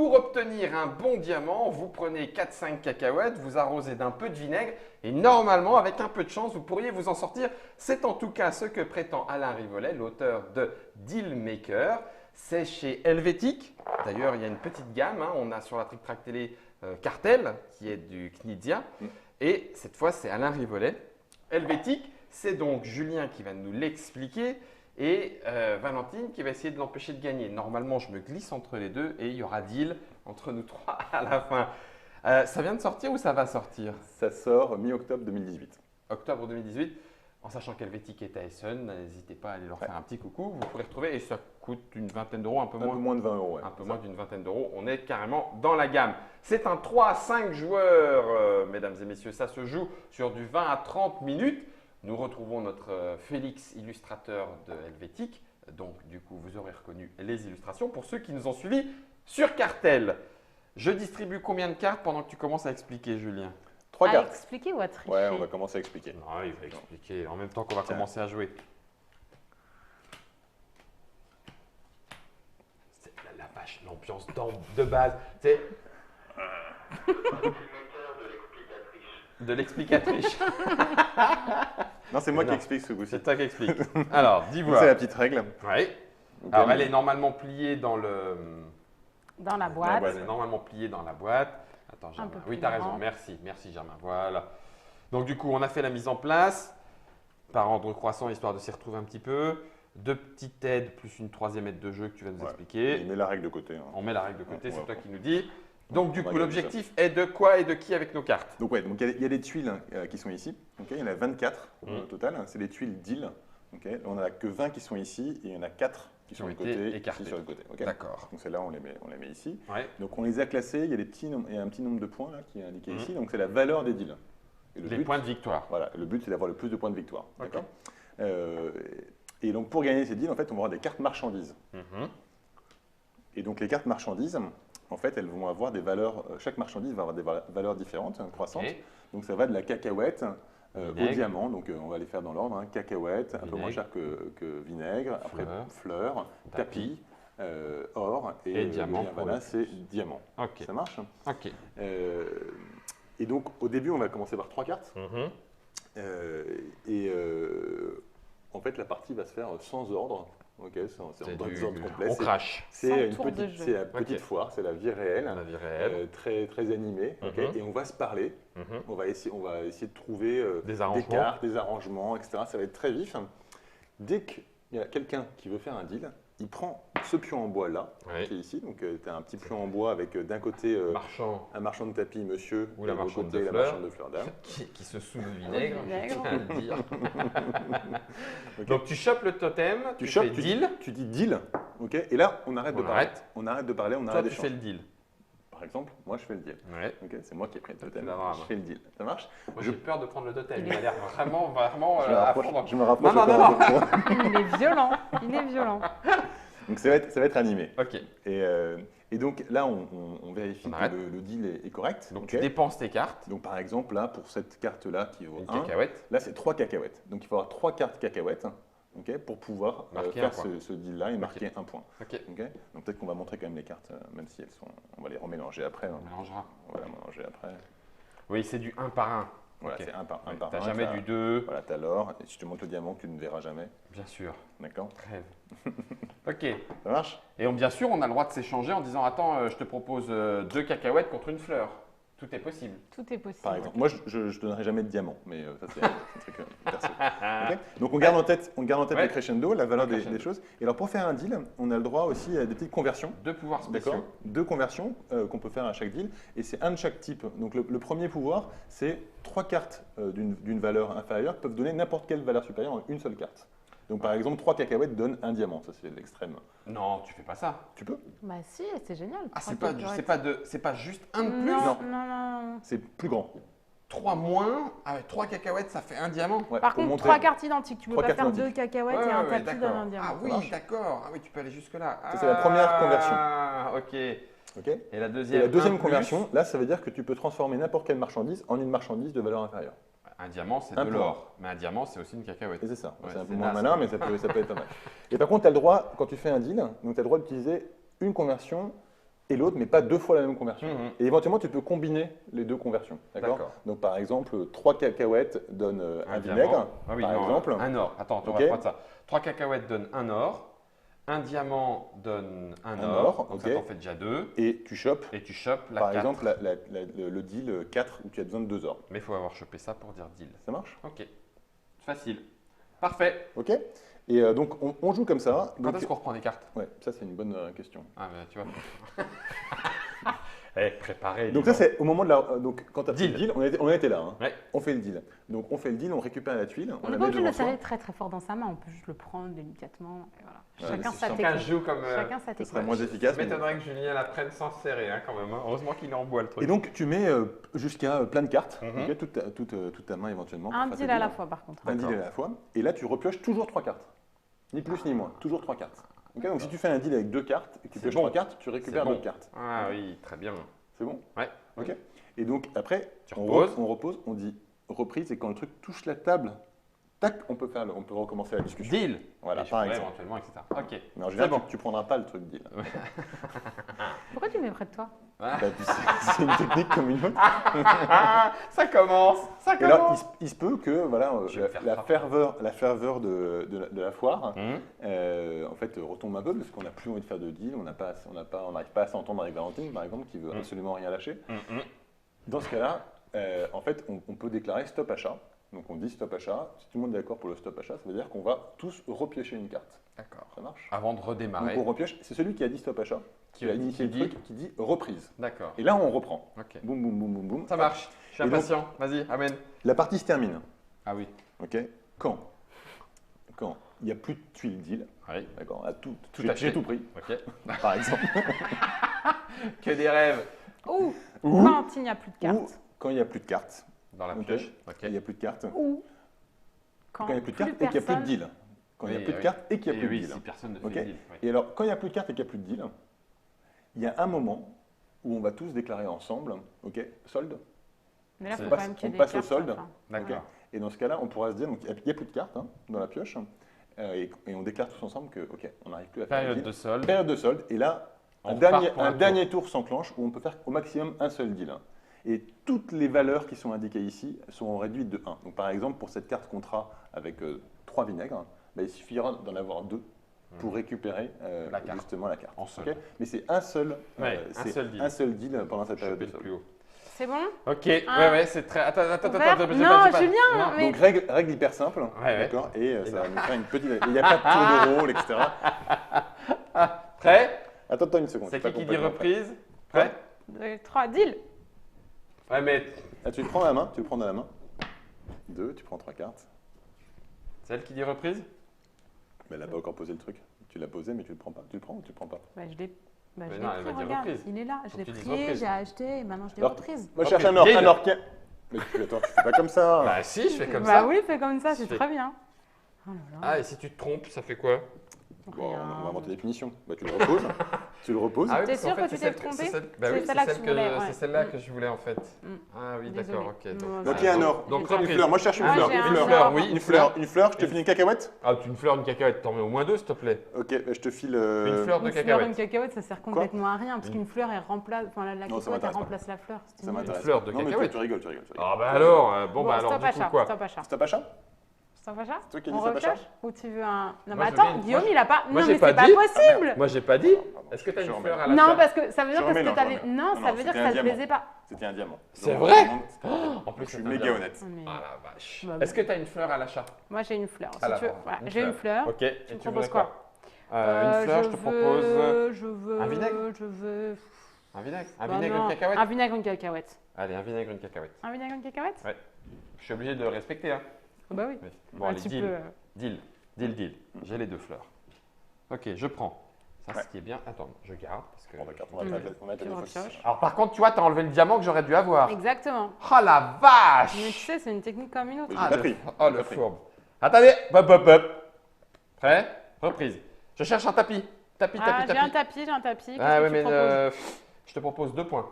Pour obtenir un bon diamant, vous prenez 4-5 cacahuètes, vous arrosez d'un peu de vinaigre et normalement, avec un peu de chance, vous pourriez vous en sortir. C'est en tout cas ce que prétend Alain Rivollet, l'auteur de Deal Maker. C'est chez Helvétique. D'ailleurs, il y a une petite gamme. On a sur la Trick Track Télé Cartel, qui est du Knizia. Et cette fois, c'est Alain Rivollet. Helvétique, c'est donc Julien qui va nous l'expliquer. Et Valentine qui va essayer de l'empêcher de gagner. Normalement, je me glisse entre les deux et il y aura deal entre nous trois à la fin. Ça vient de sortir ou ça va sortir? Ça sort mi-octobre 2018. Octobre 2018. En sachant qu'Helvétique est à Essen, n'hésitez pas à aller leur faire un petit coucou. Vous pourrez retrouver et ça coûte une vingtaine d'euros, un peu moins de 20 euros. Ouais, un peu moins d'une vingtaine d'euros. On est carrément dans la gamme. C'est un 3 à 5 joueurs, mesdames et messieurs. Ça se joue sur du 20 à 30 minutes. Nous retrouvons notre Félix, illustrateur de Helvétique. Donc, du coup, vous aurez reconnu les illustrations pour ceux qui nous ont suivis sur Cartel. Je distribue combien de cartes pendant que tu commences à expliquer, Julien? 3 À cartes. expliquer ou à tricher? Ouais, on va commencer à expliquer. Non, il va expliquer en même temps qu'on va commencer à jouer. C'est la vache, l'ambiance de base. C'est de l'explicatrice. Non, c'est moi qui explique ce coup-ci. C'est toi qui explique. Alors, dis-moi. C'est la petite règle. Oui. Donc, Alors, elle est normalement pliée dans le. Dans la boîte. Elle est normalement pliée dans la boîte. Attends, Germain. peu Oui, plus tu as raison. grand. Merci. Merci, Germain. Voilà. Donc, du coup, on a fait la mise en place par ordre croissant, histoire de s'y retrouver un petit peu. 2 petites aides plus une 3e aide de jeu que tu vas nous expliquer. Il met la règle de côté. On met la règle de côté, Ouais, c'est ouais. toi qui nous dis. Donc, du On va coup, garder l'objectif est de quoi et de qui avec nos cartes? Donc, il y a des tuiles qui sont ici. Ok, il y en a 24 au total. C'est des tuiles deal. Ok, on n'a que 20 qui sont ici et il y en a 4 qui sont ont de été côté, écartées. ici sur le côté. Ok. D'accord. Donc celles-là, on les met ici. Ouais. Donc on les a classées, il y a un petit nombre de points là, qui est indiqué ici. Donc c'est la valeur des deals. Et le Les but, points de victoire. Voilà, le but c'est d'avoir le plus de points de victoire. Ok. D'accord. Et donc pour gagner ces deals, en fait, on va avoir des cartes marchandises. Mhm. Et donc les cartes marchandises, en fait, elles vont avoir des valeurs. Chaque marchandise va avoir des valeurs différentes, croissantes. Ok. Donc ça va de la cacahuète au Vinaigre. diamant. Donc on va les faire dans l'ordre. Cacahuète, un peu moins Vinaigre. cher que vinaigre. Après Fleur. fleurs, tapis, or Et diamant pour voilà, le c'est diamant. Ok. Ça marche. Ok. Et donc au début, on va commencer par 3 cartes. Mhm. En fait, la partie va se faire sans ordre. Ok, c'est en C'est désordre complet. On crache. C'est Sans une tour de petite, jeu. c'est la petite Ok. foire, c'est la vie réelle, La vie réelle. très très animée. Ok, Mhm. et on va se parler. Mhm. On va essayer de trouver Des arrangements. cartes, des arrangements, etc. Ça va être très vif. Dès qu'il y a quelqu'un qui veut faire un deal, il prend ce pion en bois là, Ouais. qui est ici. Donc tu as un petit pion en bois avec d'un côté Marchand un marchand de tapis, monsieur, Ou la et de l'autre marchande côté, de la fleurs. marchande de fleurs d'âme. qui se saoule le vinaigre. Au vinaigre. je tiens à le dire. Ok. Donc tu chopes le totem, tu chopes, fais deal. tu dis deal, ok, et là on arrête de On parler. arrête. On arrête de parler, on Toi arrête tu fais d'échanger. le deal. Par exemple, moi je fais le deal. Ouais. Ok, c'est moi qui ai pris le totem. l'as dans la Je main. fais le deal. Ça marche? Moi j'ai peur de prendre le totem. Il a l'air vraiment Je me à rapproche, fond dans- je me rapproche Non, non, encore non, un peu de toi. Il est violent. Il est violent. Donc ça va être animé. Ok. Et donc là, on vérifie On que arrête. le deal est correct. Donc ok. tu dépenses tes cartes. Donc par exemple, là, pour cette carte-là qui vaut Une 1, cacahuète. là c'est 3 cacahuètes. Donc il faut avoir 3 cartes cacahuètes, ok, pour pouvoir Marquer faire un point. ce deal-là et marquer un point. Ok. ok. Donc peut-être qu'on va montrer quand même les cartes, même si elles sont. On va les remélanger après. hein. On mélangera. On va les mélanger après. Oui, c'est du 1 par 1. Voilà, Ok. c'est un par Ouais, un. T'as jamais du 2. Voilà, t'as l'or. Et si je te montre le diamant, tu ne verras jamais. Bien sûr. D'accord? Rêve. Ok. Ça marche? Et bien sûr, on a le droit de s'échanger en disant attends, je te propose 2 cacahuètes contre une fleur. Tout est possible. Tout est possible. Par exemple. Moi, je donnerai jamais de diamant, mais ça, c'est un truc perso. Ok. Donc, on garde en tête Ouais. le crescendo, la valeur Le crescendo. des choses. Et alors, pour faire un deal, on a le droit aussi à des petites conversions. 2 pouvoirs D'accord. spéciaux. 2 conversions qu'on peut faire à chaque deal, et c'est un de chaque type. Donc, le premier pouvoir, c'est 3 cartes d'une valeur inférieure peuvent donner n'importe quelle valeur supérieure en une seule carte. Donc, par exemple, 3 cacahuètes donnent un diamant. Ça, c'est l'extrême. Non, tu fais pas ça. Tu peux? Bah si, c'est génial. Ah, c'est Trois pas, cacahuètes. c'est pas juste un de plus. Non, Non. non, non. C'est plus grand. 3 moins, avec 3 cacahuètes, ça fait un diamant. Ouais, Par pour contre, montrer- 3 cartes identiques. Tu peux 3 pas cartes faire 2 identiques. cacahuètes Ouais, et un ouais, tapis d'accord. donne un diamant. Ah Ça oui, marche. d'accord. Ah oui, tu peux aller jusque-là. Ça, c'est la première conversion. Ah, ok. Ok. Et la Et deuxième, la deuxième un plus. conversion, là, ça veut dire que tu peux transformer n'importe quelle marchandise en une marchandise de valeur inférieure. Un diamant, c'est Un de point. l'or. Mais un diamant, c'est aussi une cacahuète. Et c'est ça. Ouais, c'est un peu c'est moins naze, malin, quoi. mais ça peut être pas mal. Et par contre, tu as le droit, quand tu fais un deal, tu as le droit d'utiliser une conversion et l'autre, mais pas 2 fois la même conversion. Mhm. Et éventuellement, tu peux combiner les 2 conversions. D'accord. Donc, par exemple, 3 cacahuètes donnent un diamant. vinaigre, Ah oui, par non, exemple. un or. Attends, on Ok. va prendre ça. 3 cacahuètes donnent un or. Un diamant donne un Un or. or, Donc ok. ça t'en fait déjà 2. Et tu chopes, Et tu chopes la par 4. exemple, le deal 4 où tu as besoin de 2 ors. Mais il faut avoir chopé ça pour dire deal. Ça marche? Ok. Facile. Parfait. Ok. Et donc, on joue comme ça. Quand Donc, est-ce qu'on reprend les cartes? ouais, ça, c'est une bonne question. Ah, mais tu vois. Préparé. Donc ça c'est au moment de la... Donc quand tu as Deal. le deal, on était là. Hein. Ouais. On fait le deal. Donc on fait le deal, on récupère la tuile, on On la n'est pas met obligé de devant le soi. serrer très très fort dans sa main, on peut juste le prendre délicatement. Et voilà. Ouais, Chacun mais sa Chacun technique. joue comme. Chacun sa Ça technique. serait moins efficace. Ça mais m'étonnerait que Julien la prenne sans serrer hein, quand même. Hein. Heureusement qu'il est en bois le bon. truc. Et donc tu mets jusqu'à plein de cartes, Mhm. ok, toute ta main éventuellement. pour Un faire deal tes à la deals. fois par contre. Un deal D'accord. à la fois. Et là tu repioches toujours 3 cartes. Ni plus ni moins, toujours 3 cartes. Ok, donc si tu fais un deal avec 2 cartes et que tu C'est pioches bon. 3 cartes, tu récupères bon. d'autres cartes. Ah oui, très bien. C'est bon? Ouais. Ok. Et donc après, Tu on reposes. on repose, on dit reprise et quand le truc touche la table, tac, on peut recommencer la discussion. Deal. Voilà, Et je par pourrais exemple. éventuellement, etc. Ok. Mais en général, C'est bon. tu prendras pas le truc deal. Pourquoi tu mets près de toi? Ah. Bah, c'est une technique comme une autre. Ça commence. Ça Et alors, commence. il se peut que voilà, Je vais me faire la frapper. ferveur de la foire Hum. en fait, retombe un peu parce qu'on n'a plus envie de faire de deal, on n'arrive pas à s'entendre avec Valentine, par exemple, qui veut absolument rien lâcher. Dans ce cas-là, en fait, on peut déclarer stop achat. Donc on dit stop achat. Si tout le monde est d'accord pour le stop achat, ça veut dire qu'on va tous repiocher une carte. D'accord. Ça marche? Avant de Donc redémarrer. on repioche. C'est celui qui a dit stop achat, qui a initié le truc, qui dit reprise. D'accord. Et là, on reprend. Ok. Boum, boum, boum, boum, boum. Ça Hop. marche. Je suis Et donc- impatient. Vas-y, amène. La partie se termine. Ah oui. Ok. Quand il n'y a plus de tuiles deal, Oui. d'accord, à tout acheté. j'ai tout pris, Ok. par exemple. Que des rêves Ou Ou- quand il n'y a plus de Ou cartes. quand il n'y a plus de cartes. dans la Ok. pioche. Ok. Il n'y a plus de cartes. Ou quand Quand il n'y a plus de cartes et qu'il n'y a plus de personne- deal. Quand il n'y a Oui, plus de oui. cartes et qu'il n'y a Et plus de oui, deal. si personne ne fait Ok. le deal. Oui. Et alors, quand il n'y a plus de cartes et qu'il n'y a plus de deal, il y a un moment où on va tous déclarer ensemble, ok, solde. Mais là, il On faut passe- quand même qu'il y ait on des passe au cartes. solde. enfin. D'accord. Et dans ce cas-là, on pourra se dire, donc il n'y a plus de cartes hein, dans la pioche, et on déclare tous ensemble que, ok, on n'arrive plus à faire le Période deal. de solde. Période de solde. Et là, On un repart pour un tour. dernier tour s'enclenche où on peut faire au maximum un seul deal. Et toutes les valeurs qui sont indiquées ici seront réduites de 1. Donc par exemple, pour cette carte contrat avec 3 vinaigres, bah, il suffira d'en avoir 2 pour récécurer La carte. justement la carte. En solde. Ok. Mais c'est un seul, Ouais, c'est un seul deal. pendant cette période Choper de le solde. plus haut. C'est bon? Ok, ouais, c'est très. Attends, Ouvert j'ai Non, j'ai Julien, Non. mais- Donc règle hyper simple, ouais. d'accord, et ça là. va nous faire une petite. Il n'y a pas de tour de rôle, etc. Prêt? Attends une seconde. C'est je suis qui pas dit complètement prêt. reprise? Prêt? 3, deal. Ouais, mais Ah, tu le prends à la main, tu le prends dans la main. 2, tu prends 3 cartes. c'est elle qui dit reprise? Mais elle n'a pas encore posé le truc. Tu l'as posé, mais tu le prends pas. Tu le prends ou tu le prends pas? Bah, je l'ai Mais je l'ai non, elle pris, va dire regarde. reprise. Il est là. Je Faut l'ai que tu dises pris, reprise. j'ai acheté et maintenant je l'ai Alors, reprise. Moi, je Ok, cherche un deal. or qui. Mais attends, tu fais pas comme ça. Bah si, je fais comme Bah ça. oui, fais comme ça, c'est Je fais- très bien. Oh là là. Ah, et si tu te trompes, ça fait quoi? Bon, Rien. on va inventer des punitions. Bah, tu le reposes. Tu le reposes. Ah oui, T'es parce qu'en sûr fait, que tu c'est t'es celle trompé c'est celle- bah C'est oui, celle-là que tu voulais, ouais. c'est celle-là Mm. que je voulais en fait. Mm. Ah oui, Désolée. d'accord, ok. Non, Donc il y a un or. Donc J'ai Une reprise. fleur. Moi, je cherche une Ah, fleur. j'ai Une un fleur. fleur, oui, Une fleur. Une fleur. Je te file une cacahuète. Ah, une fleur, une cacahuète, t'en mets au moins 2 s'il te plaît. Ok, je te file. Une fleur de Une fleur, cacahuète. une cacahuète, ça sert complètement à rien parce qu'une fleur, elle remplace, enfin la Non, ça cacahuète, elle m'intéresse pas. remplace la fleur. C'est Ça nul. m'intéresse. fleur de Non, mais cacahuète. tu rigoles, tu rigoles. Ah bah alors, bon bah alors stop du coup achat, quoi? stop achat. Stop achat. Stop achat. C'est toi qui as On dit stop achat. repioche ou tu veux un Moi, Non mais je attends, veux- Guillaume, moi, il a pas. moi, Non j'ai mais pas c'est pas dit. possible. Moi j'ai pas dit. Est-ce que t'as Je une remets. fleur à la Non, parce que ça veut dire Je que ce remets, que non, t'avais. je remets. Non, Non, ça non, veut dire c'était que un ça te diamant. plaisait pas. C'était un diamant. C'est Donc, vrai vraiment, En plus, je suis c'est un méga diamant. honnête. Mais- Ah la vache. Bah, Est-ce que t'as une fleur à l'achat? Moi j'ai une fleur. Si À la tu veux. vente. Voilà, Une j'ai une fleur. Ok, et Tu me tu proposes voudrais quoi? Euh, Une fleur, je te propose Je veux. un vinaigre Je veux. un vinaigre. Un Bah vinaigre, non, une cacahuète? Un vinaigre, une cacahuète. Allez, un vinaigre, une cacahuète. Un vinaigre, une cacahuète Ouais. Je suis obligé de le respecter. Hein. Ah Bah oui. Oui. Bon, Ah, allez, tu deal. peux. Deal. J'ai les 2 fleurs. Ok, je prends. Ça, Ouais. ce qui est bien. Attends, je garde. Parce que... Bon, d'accord, on va mettre Tu la le défausse. repioches. Alors, par contre, tu vois, t'as enlevé le diamant que j'aurais dû avoir. Exactement. Oh la vache! Mais tu sais, c'est une technique comme une autre. Mais Ah, j'ai pas le, pris. oh, J'ai le pas pris. fourbe. Attendez, hop. Prêt? Reprise. Je cherche un tapis. Tapis. Ah, j'ai un tapis. Qu'est-ce Ah que oui, tu mais proposes je te propose 2 points.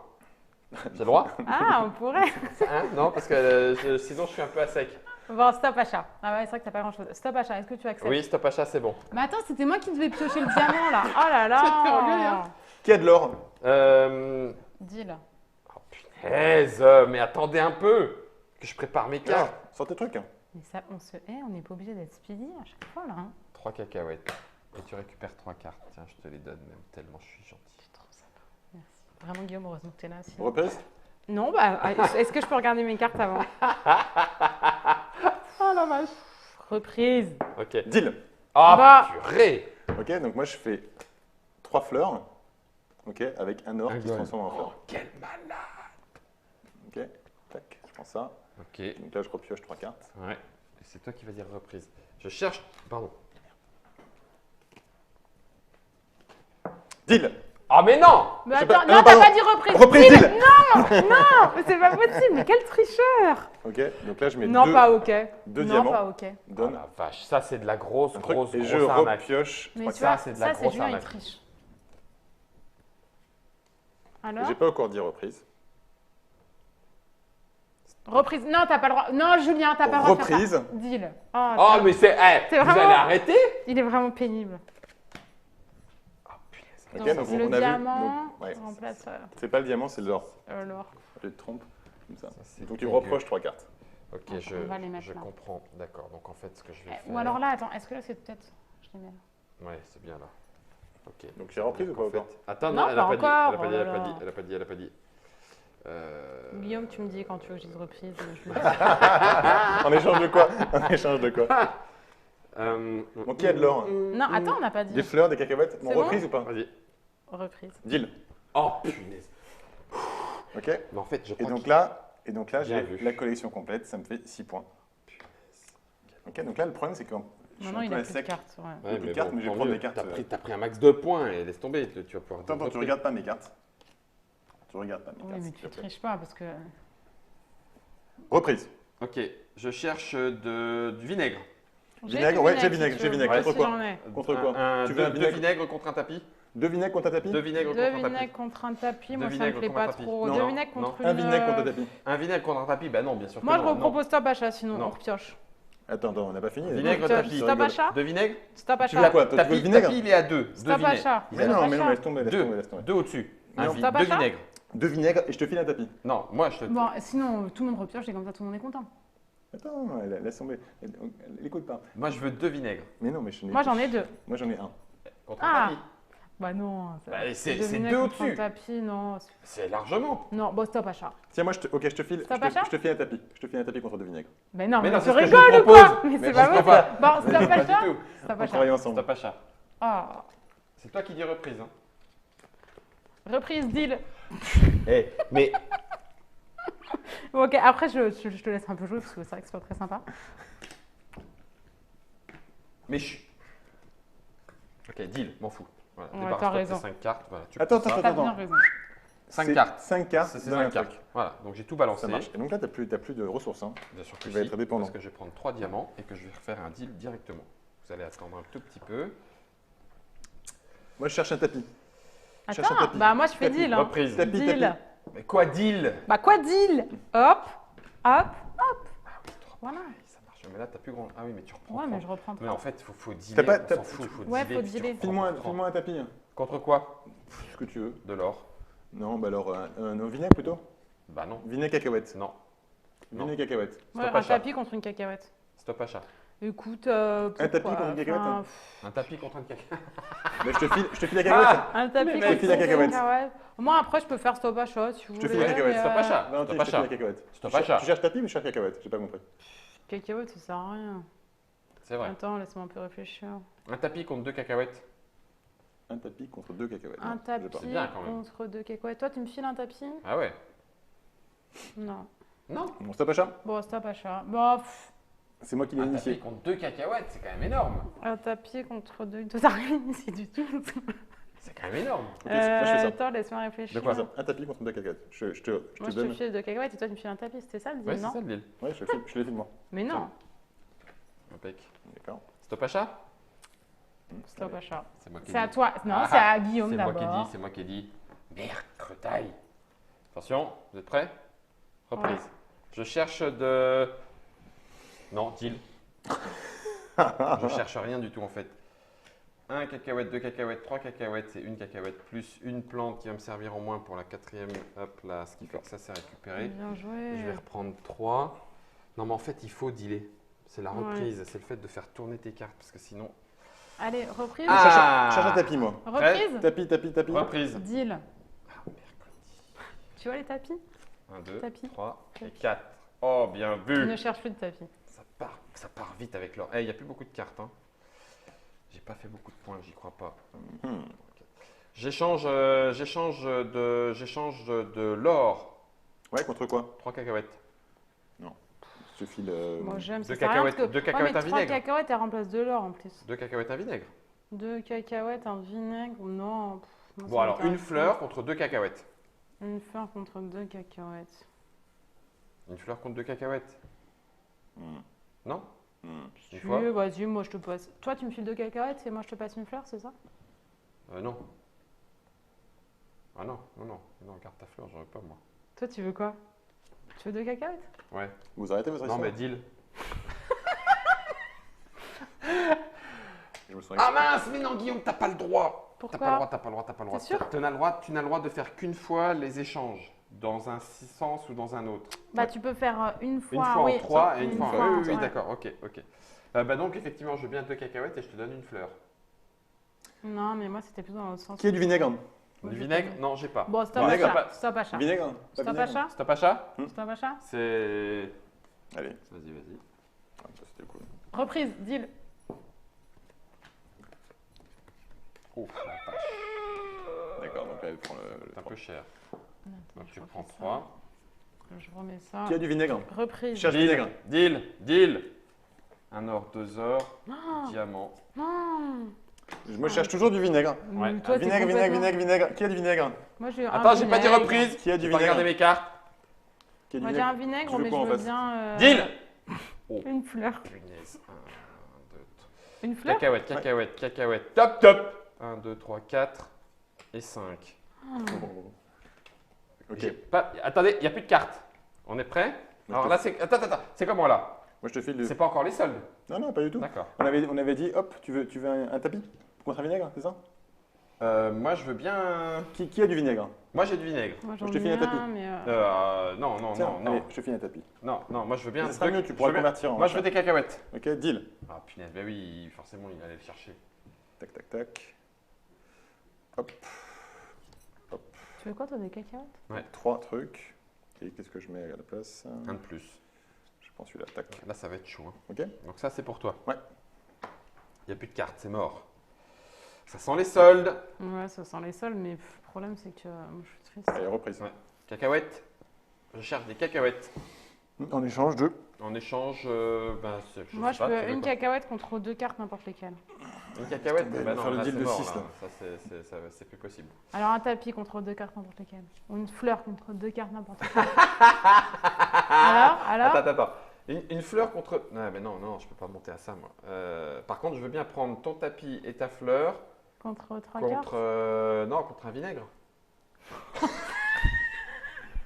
J'ai le droit? Ah, on pourrait. Hein? Non, parce que sinon je suis un peu à sec. Bon, stop achat. Ah ouais, c'est vrai que t'as pas grand chose. Stop achat, est-ce que tu acceptes Oui, stop achat, c'est bon. Mais attends, c'était moi qui devais piocher le diamant là. Oh là là. Tu vas te faire engueuler, hein. Qui a de l'or? Deal. Oh punaise, mais attendez un peu, que je prépare mes cartes. Sors tes trucs. Mais ça, on n'est pas obligé d'être speedy à chaque fois là. Hein. 3 cacahuètes. Et tu récupères 3 cartes. Tiens, je te les donne même, tellement je suis gentil. C'est trop sympa. Merci. Vraiment Guillaume, heureusement que tu es là. Sinon... Reprise? Non, bah, est-ce que je peux regarder mes cartes avant? Oh la vache. Reprise. Ok. Deal. Ah, Bah. purée. Ok, donc moi je fais 3 fleurs. Ok, avec un or Un qui se gold. transforme en Oh, fleur. quel malade. Ok, tac, je prends ça. Ok. Donc là je repioche 3 cartes. Ouais. Et c'est toi qui vas dire reprise. Je cherche. Pardon. Deal. Ah, mais non. Mais Je sais attends, pas- non, non, t'as pardon. pas dit reprise. Reprise, Deal. deal. Non, mais c'est pas possible. Mais quel tricheur. Ok, donc là je mets Non, deux, pas ok. deux non, diamants. pas ok. Oh donne la vache, ça c'est de la grosse, un truc grosse, et grosse je arnaque. repioche Mais 3 tu cartes. vois, Ça, c'est de la ça c'est grosse Julien, il arnaque. triche. Et Alors j'ai pas encore dit reprise. Reprise. Non, t'as pas le droit. Non, Julien, t'as pas le droit de faire Reprise. ça. Deal. Oh, Oh, t'as- mais c'est. C'est Vous vraiment- allez arrêter. Il est vraiment pénible. Oh, punaise. Ok, Donc, donc le on a diamant vu. Donc, ouais. remplace C'est pas le diamant, c'est l'or. l'or. Je te trompe. Comme ça. Ça, c'est Donc tu dégueu. reproches 3 cartes. Ok, On va les mettre je là. comprends. D'accord, donc en fait, ce que je vais faire. Ou alors là, attends, est-ce que là c'est peut-être. Je les mets là. Ouais, c'est bien là. Ok. Donc j'ai reprise ou Donc, pas en fait- encore? Attends, Non, non, elle a pas pas dit. encore, Elle a pas dit, oh elle là a pas dit, là. elle a pas dit, elle a pas dit. Guillaume, tu me dis quand tu veux que je dise reprise. Je le En échange de quoi? En échange de quoi? Bon, qui a de l'or? dis. Non, attends, on n'a pas dit. Des fleurs, des cacahuètes? Bon, C'est bon reprise ou pas? Vas-y. Reprise. Deal. Oh, punaise. Ok. Mais en fait, je Et crois donc là, Bien j'ai vu. la collection complète, ça me fait 6 points. Ok, donc là, le problème, c'est que je suis Maintenant, un il peu a à plus de sec. cartes. Ouais. Ouais, J'ai plus de mais cartes, bon, mais je vais tant prendre mieux. des cartes, T'as pris un max de points et laisse tomber. Tu vas pouvoir. Attends, tu regardes pas mes cartes. Tu regardes pas mes Oui, cartes. mais s'il tu te plaît. triches pas parce que. Reprise. Ok, je cherche du vinaigre. Vinaigre, ouais, j'ai vinaigre, si tu j'ai veux. vinaigre. Ouais, Contre si quoi j'en ai. Contre quoi? Tu veux deux, un deux vinaigre vinaigres contre un tapis. 2 vinaigres contre un tapis? Deux vinaigres Deux contre un tapis. vinaigres contre un tapis, moi Deux ça me vinaigres plaît contre un pas tapis. trop. Non, Deux non, vinaigres non. contre Un une. vinaigre contre un tapis. Un vinaigre contre un tapis, bah non, bien sûr que Moi je non. repropose stop achat, sinon Non. on repioche. Attends, on n'a pas fini. Vinaigre, Repioche. tapis. Stop achat. Deux vinaigres. Stop Tu veux achat. quoi? Toi, tu veux le vinaigre? Tapis, il est à deux. Deux Stop vinaigres. achat. Il Mais est à non, Stop mais non, achat. laisse tomber, laisse deux. tomber, laisse tomber. Deux au-dessus. Non. Stop Deux achat. vinaigres. 2 vinaigres et je te file un tapis. Non, moi je te. Bon, sinon tout le monde repioche et comme ça tout le monde est content. Attends, laisse tomber. Elle écoute pas. Moi je veux deux vinaigres. Mais non, mais je n'ai Moi j'en ai deux. Moi j'en ai un. Contre Ah. un tapis. Bah non. Bah, c'est deux deux vinaigres contre au-dessus. un tapis, non. C'est largement. Non, bon stop achat. Tiens, moi, je te file, Stop achat je te file un tapis. Je te file un tapis contre 2 vinaigres. Mais non, Mais mais, non, tu c'est ce que je rigoles ou propose. quoi? Mais Mais c'est je pas comprends possible. pas. Bon, stop Pas achat. du tout. Stop On achat. travaille ensemble. Stop achat. Ah. C'est toi qui dis reprise. Hein. Reprise, deal. Eh, mais Bon, ok, après je te laisse un peu jouer parce que c'est vrai que c'est pas très sympa. mais je. Ok, deal, m'en fous. Voilà, Ouais, débarrasse-toi t'as de tes raison. 5 cartes. Voilà, tu Attends, prends ça. T'as bien raison. 5 cartes. 5 cartes, C'est dans un 5 cartes. truc. Voilà, donc j'ai tout balancé. Ça marche. Et donc là, t'as plus de ressources. Hein. Bien sûr que Tu vas si, être dépendant. parce que je vais prendre 3 diamants et que je vais refaire un deal directement. Vous allez attendre un tout petit peu. Moi, je cherche un tapis. Je cherche un Attends, tapis. bah moi je fais Tapis, deal. Hein. reprise. Tapis, Deal. tapis. Mais quoi deal? Bah quoi deal? Hop, hop. Ah oui, trop Voilà. pareil, ça marche. Mais là, t'as plus grand. Ah oui, mais tu reprends. Ouais, mais prends. je reprends. Mais en fait, faut dealer. T'as pas- On t'as- s'en fout, faut Ouais, dealer. faut puis tu dealer. reprends, File-moi tu reprends. un tapis. Contre quoi? Ce que tu veux. De l'or. Non, bah alors, un vinaigre plutôt. Bah non. Vinaigre cacahuète. Non. Non. Vinaigre cacahuète. Ouais, Stop un achat. tapis contre une cacahuète. Stop achat. Écoute, Un tapis pourquoi contre une cacahuète, Enfin, hein. Un tapis contre un caca. Mais je te file la cacahuète. Un tapis Mais contre je file la une cacahuète. cacahuète. Moi après je peux faire stop achat si vous Je te voulez. file la cacahuète, mais, stop achat. Valentin, Stop je te file achat. la cacahuète. Stop Tu achat. cherches tapis, mais je cherche cacahuète. J'ai pas compris. Cacahuète ça sert à rien. C'est vrai. Attends, laisse-moi un peu réfléchir. Un tapis contre 2 cacahuètes. Un tapis contre 2 cacahuètes. Un Non, j'ai pas. tapis bien, quand même. contre deux cacahuètes. Toi tu me files un tapis? Ah ouais. Non. Non. Bon, stop achat. Bon, stop achat. Bon, C'est moi qui l'ai Un tapis initié. contre 2 cacahuètes, c'est quand même énorme. un tapis contre deux. T'as rien ici du tout. C'est quand même énorme. Ok, moi, je fais ça. Attends, laisse-moi réfléchir. De quoi, Fais ça. Un tapis contre 2 cacahuètes. Je Moi te je te donne. file deux cacahuètes et toi tu me files un tapis. C'était ça le deal, Ouais, c'est non? ça le deal. Ouais, je les file moi. Mais non. Impec. D'accord. Stop achat. Stop achat. C'est moi qui C'est à dis. toi. Non, Ah, c'est à Guillaume C'est moi qui d'abord. dis, c'est moi qui dis. Merde, cretaille. Attention, vous êtes prêts? Reprise. Ouais. Je cherche de. Non, deal. Je cherche rien du tout en fait. 1 cacahuète, 2 cacahuètes, 3 cacahuètes, c'est une cacahuète plus une plante qui va me servir en moins pour la quatrième. Hop là, ce qui fait que ça c'est récupéré. Bien Je joué. vais reprendre 3. Non, mais en fait, il faut dealer. C'est la Ouais. reprise, c'est le fait de faire tourner tes cartes parce que sinon. Allez, reprise. Ah. Cherche un tapis, moi. Reprise. Tapis. Reprise. Deal. Ah, mercredi. Tu vois les tapis? 1, 2, Tapis. 3 et Tapis. 4. Oh, bien Tu vu. ne cherches plus de tapis. Ça part vite avec l'or. Il n'y a plus beaucoup de cartes. Hein. J'ai pas fait beaucoup de points, j'y crois pas. Hmm. J'échange de l'or. Ouais, contre quoi? 3 cacahuètes. Je te file. Moi j'aime Deux ça. sert à rien parce cacahuètes- que- deux cacahuètes mais à 3 vinaigre. cacahuètes, elles remplacent de l'or en plus. 2 cacahuètes à vinaigre. 2 cacahuètes, un vinaigre, non. Non, Bon, ça alors une m'intéresse fleur contre 2 cacahuètes. pas. Une fleur contre 2 cacahuètes. Une fleur contre 2 cacahuètes. Hmm. Non? Hmm. Une fois? Vas-y, moi je te passe. Toi tu me files 2 cacahuètes et moi je te passe une fleur, c'est ça? Non. Ah non, garde ta fleur, j'aurais pas moi. Toi tu veux quoi? Tu veux 2 cacahuètes? Ouais. Vous arrêtez votre Non, histoire? mais deal. Je me souviens Ah que- mince, mais non, Guillaume, t'as pas le droit. Pourquoi? T'as pas le droit. T'es sûr? Tu n'as le droit de faire qu'une fois les échanges, dans un sens ou dans un autre. Bah Ouais. tu peux faire une fois. Une fois oui, en 3 et une fois en fois, Oui, ouais. d'accord, ok. Donc effectivement, je veux bien 2 cacahuètes et je te donne une fleur. Non, mais moi c'était plutôt dans l'autre sens. Qui a du vinaigre? Moi, Du je vinaigre? te- Non, j'ai pas. Bon, stop Vinaigre, achat. pas- Stop achat. Vinaigre? Pas Stop vinaigre. achat. Stop achat? Stop achat. C'est. Allez. Vas-y. Ah, ça, c'était cool. Reprise, deal. Ouf, la vache, D'accord, donc là, elle prend le c'est un peu cher. Attends, Donc je tu refais prends ça. 3. Je remets ça. Qui a du vinaigre? Reprise. Cherche du vinaigre. Deal. Un or, 2 or, Oh, diamant. non. Moi, je cherche toujours du vinaigre. Ouais. Toi, t'es Vinaigre. complètement- Qui a du vinaigre? Moi, j'ai un Attends, j'ai pas dit vinaigre. reprise. Qui a du J'ai pas vinaigre? regardé mes cartes. Qui a du Moi, j'ai un vinaigre? vinaigre, Tu veux mais quoi je en veux face? bien. Deal. Une fleur. Punaise. 1, 2, 3. Une fleur? Cacahuète. Top. 1, 2, 3, 4 et 5. Ok. Attendez, il n'y a plus de cartes. On est prêt? Alors là, c'est. Attends. C'est comment là? Moi, je te file le. C'est pas encore les soldes. Non, pas du tout. D'accord. On avait dit, hop, tu veux un tapis contre un vinaigre, c'est ça? Moi, je veux bien. Qui a du vinaigre? Moi, j'ai du vinaigre. Moi, j'en Je te ai file un tapis. un, mais. Non. Tiens, allez, je te file un tapis. Non, moi, je veux bien. Ça sera mieux, tu pourras je le veux bien- convertir en. Moi, je veux des cacahuètes. Ok, deal. Ah, punaise, bah oui, forcément, il allait le chercher. Tac. Hop. Tu veux quoi, toi, des cacahuètes? 3 trucs. Et qu'est-ce que je mets à la place? Un de plus. Je prends celui-là, tac. Là, ça va être chaud. Hein. Ok. Donc, ça, c'est pour toi. Ouais. Il n'y a plus de cartes, c'est mort. Ça sent les soldes. Ouais, ça sent les sols, mais le problème, c'est que moi, je suis triste. Allez, reprise. Ouais. Cacahuètes. Je cherche des cacahuètes. En échange de. En échange, Moi, sais je pas, peux tu veux une quoi? cacahuète contre 2 cartes, n'importe lesquelles. Une cacahuète. On va Bah faire non, le là, deal c'est de mort, 6, là. Ça, c'est plus possible. Alors, un tapis contre 2 cartes, n'importe lesquelles. Ou une fleur contre 2 cartes, n'importe lesquelles. Alors Attends. Une fleur contre. Non, mais non, je peux pas monter à ça, moi. Par contre, je veux bien prendre ton tapis et ta fleur Contre 3 cartes contre un vinaigre.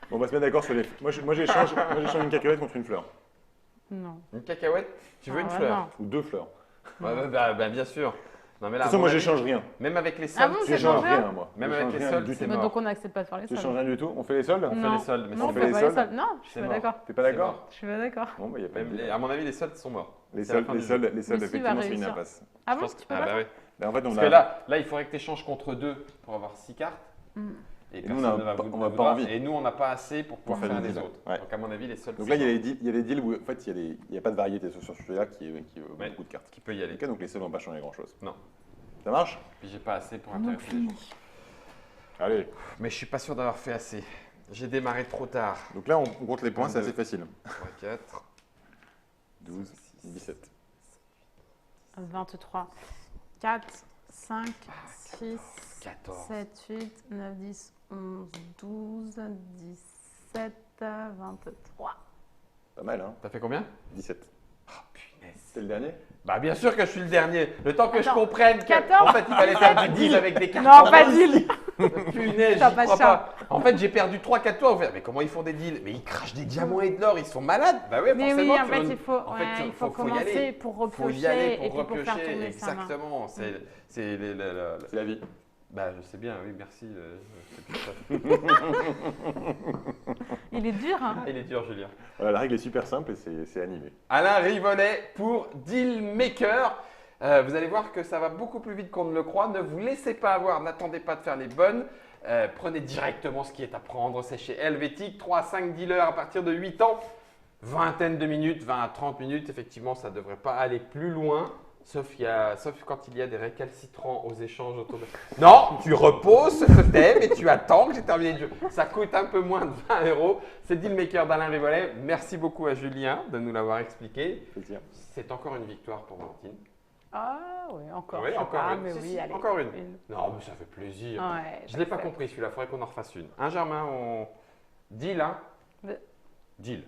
Bon, on va se mettre d'accord sur les. Moi, j'échange une cacahuète contre une fleur. Non. Une cacahuète. Tu veux Ah, une ouais, fleur? non. Ou 2 fleurs. Ouais, bien sûr. Non, mais De là, toute à façon, mon moi, avis, j'échange rien. même avec les Ah soldes, bon, c'est c'est J'échange changer rien, moi. Même J'échange avec les rien soldes, du c'est tout. Bah, mort. donc, on n'accepte pas de faire les Tu soldes. changes rien du tout? On fait les soldes? On fait Non. les soldes, mais Non, on c'est fait fait les pas les soldes. soldes. Non, je suis C'est pas mort. d'accord. T'es pas d'accord? Je suis pas d'accord. Bon, bah, il n'y a pas Même de. à mon avis, les soldes sont morts. Les c'est la soldes, fin les du soldes, jeu. les soldes, Mais si, il va effectivement, c'est une réussir. impasse. Ah Je bon, pense tu que- peux ah pas bah oui. Là, en fait, on Parce a. que là, il faudrait que tu échanges contre 2 pour avoir 6 cartes. Mm. Et nous, on personne a ne va pas- vous- on ne va pas voudra. envie. Et nous, on n'a pas assez pour pouvoir Pour faire faire les des autres. deals. Ouais. Donc, à mon avis, les soldes. Donc là, c'est mort. il y a des deals où en fait, il n'y a pas de variété sur celui-là qui est Ouais. beaucoup de cartes. Qui peut y aller. Ok, donc les soldes vont pas changer grand-chose. Non. Ça marche? Puis j'ai pas assez pour Ah non intéresser les plus. gens. Allez. Mais je suis pas sûr d'avoir fait assez. J'ai démarré trop tard. Donc là, on compte les points, c'est 22. assez facile. 3, 4, 12, 17. 23. 4, 5, 6, 14. 7, 8, 9, 10, 11, 12, 17, 23. Pas mal, hein? T'as fait combien? 17. Punaise. C'est le dernier? Bah bien sûr que je suis le dernier. Le temps que je Attends, comprenne que 14. en fait il fallait faire du deal avec des cartes. Non, en pas moins. deal. Punaise, Ça j'y passe crois ça. pas. En fait, j'ai perdu 3-4 tours. Mais comment ils font des deals? Mais ils crachent des diamants et de l'or, ils sont malades. Bah ouais, Mais oui, forcément. en fait, il faut, en fait, ouais, il faut faut y commencer aller. pour Faut y aller repiocher et pour puis pour faire repiocher. tourner sa main. Exactement. C'est C'est la vie. Bah, je sais bien, oui, merci. C'est plus ça. Il est dur, hein. Il est dur, Julien. Voilà, la règle est super simple et c'est animé. Alain Rivollet pour Dealmaker. Vous allez voir que ça va beaucoup plus vite qu'on ne le croit. Ne vous laissez pas avoir, n'attendez pas de faire les bonnes. Prenez directement ce qui est à prendre. C'est chez Helvétique, 3 à 5 dealers à partir de 8 ans. Vingtaine de minutes, 20 à 30 minutes. Effectivement, ça ne devrait pas aller plus loin. Sauf quand il y a des récalcitrants aux échanges autour de… Non, tu reposes ce thème et tu attends que j'ai terminé le jeu. Ça coûte un peu moins de 20 €. C'est Dealmaker d'Alain Rivollet. Merci beaucoup à Julien de nous l'avoir expliqué. Plaisir. C'est encore une victoire pour Martine. Ah oui, encore. Oui, je sais encore pas, une. mais Si, oui, si, allez. encore une. Non, mais ça fait plaisir. Ouais, Je ne l'ai pas parfait. compris celui-là, il faudrait qu'on en refasse une. Hein, Germain, on… Deal, hein De- Deal.